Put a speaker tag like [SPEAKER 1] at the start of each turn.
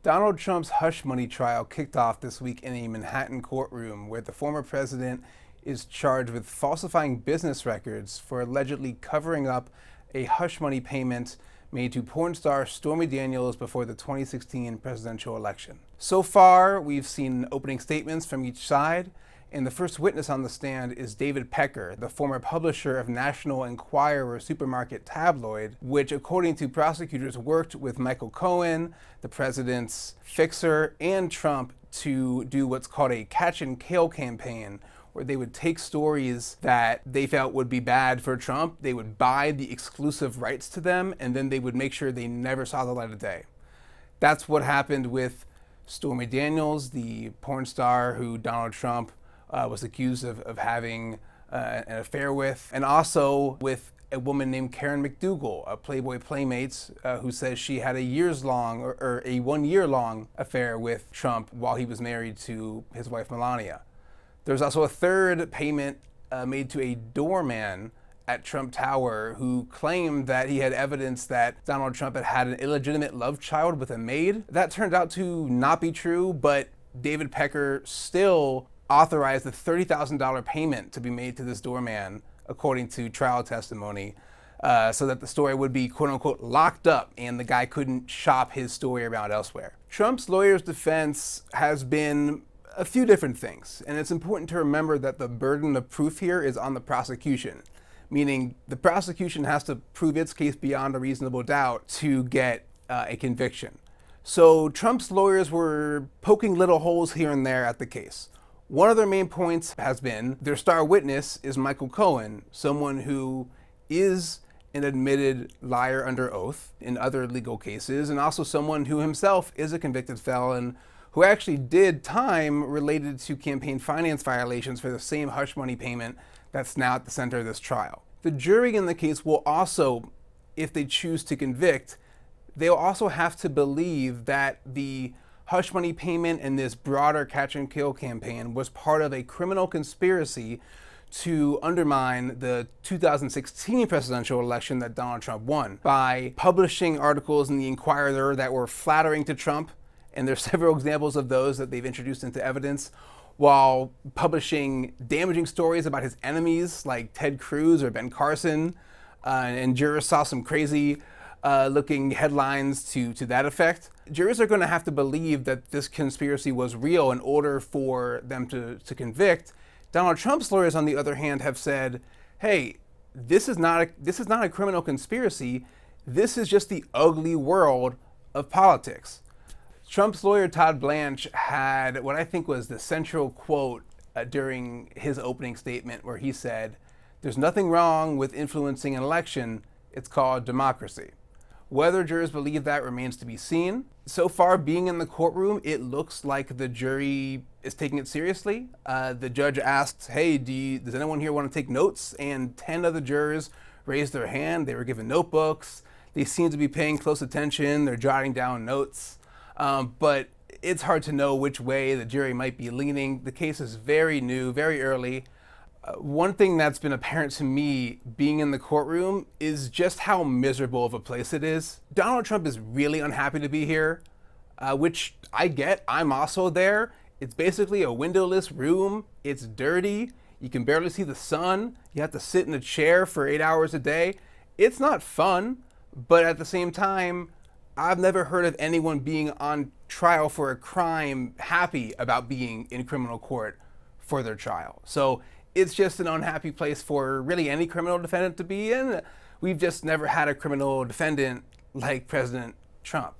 [SPEAKER 1] Donald Trump's hush money trial kicked off this week in a Manhattan courtroom where the former president is charged with falsifying business records for allegedly covering up a hush money payment made to porn star Stormy Daniels before the 2016 presidential election. So far, we've seen opening statements from each side, and the first witness on the stand is David Pecker, the former publisher of National Enquirer supermarket tabloid, which, according to prosecutors, worked with Michael Cohen, the president's fixer, and Trump to do what's called a catch and kill campaign, where they would take stories that they felt would be bad for Trump, they would buy the exclusive rights to them, and then they would make sure they never saw the light of day. That's what happened with Stormy Daniels, the porn star who Donald Trump was accused of having an affair with, and also with a woman named Karen McDougal, a Playboy Playmate, who says she had a 1 year long affair with Trump while he was married to his wife Melania. There's also a third payment made to a doorman at Trump Tower who claimed that he had evidence that Donald Trump had had an illegitimate love child with a maid. That turned out to not be true, but David Pecker still authorized a $30,000 payment to be made to this doorman, according to trial testimony, so that the story would be quote unquote locked up and the guy couldn't shop his story around elsewhere. Trump's lawyer's defense has been a few different things, and it's important to remember that the burden of proof here is on the prosecution, meaning the prosecution has to prove its case beyond a reasonable doubt to get a conviction. So Trump's lawyers were poking little holes here and there at the case. One of their main points has been their star witness is Michael Cohen, someone who is an admitted liar under oath in other legal cases, and also someone who himself is a convicted felon who actually did time related to campaign finance violations for the same hush money payment that's now at the center of this trial. The jury in the case will also, if they choose to convict, they'll also have to believe that the hush money payment and this broader catch and kill campaign was part of a criminal conspiracy to undermine the 2016 presidential election that Donald Trump won by publishing articles in the Enquirer that were flattering to Trump, and there's several examples of those that they've introduced into evidence, while publishing damaging stories about his enemies like Ted Cruz or Ben Carson, and jurors saw some crazy looking headlines to that effect. Jurors are going to have to believe that this conspiracy was real in order for them to convict. Donald Trump's lawyers, on the other hand, have said, hey, this is not a criminal conspiracy. This is just the ugly world of politics. Trump's lawyer, Todd Blanche, had what I think was the central quote during his opening statement, where he said, "There's nothing wrong with influencing an election. It's called democracy." Whether jurors believe that remains to be seen. So far, being in the courtroom, it looks like the jury is taking it seriously. The judge asked, hey, does anyone here want to take notes? And 10 of the jurors raised their hand. They were given notebooks. They seem to be paying close attention. They're jotting down notes. But it's hard to know which way the jury might be leaning. The case is very new, very early. One thing that's been apparent to me being in the courtroom is just how miserable of a place it is. Donald Trump is really unhappy to be here, which I get. I'm also there. It's basically a windowless room. It's dirty. You can barely see the sun. You have to sit in a chair for 8 hours a day. It's not fun, but at the same time, I've never heard of anyone being on trial for a crime happy about being in criminal court for their trial. So it's just an unhappy place for really any criminal defendant to be in. We've just never had a criminal defendant like President Trump.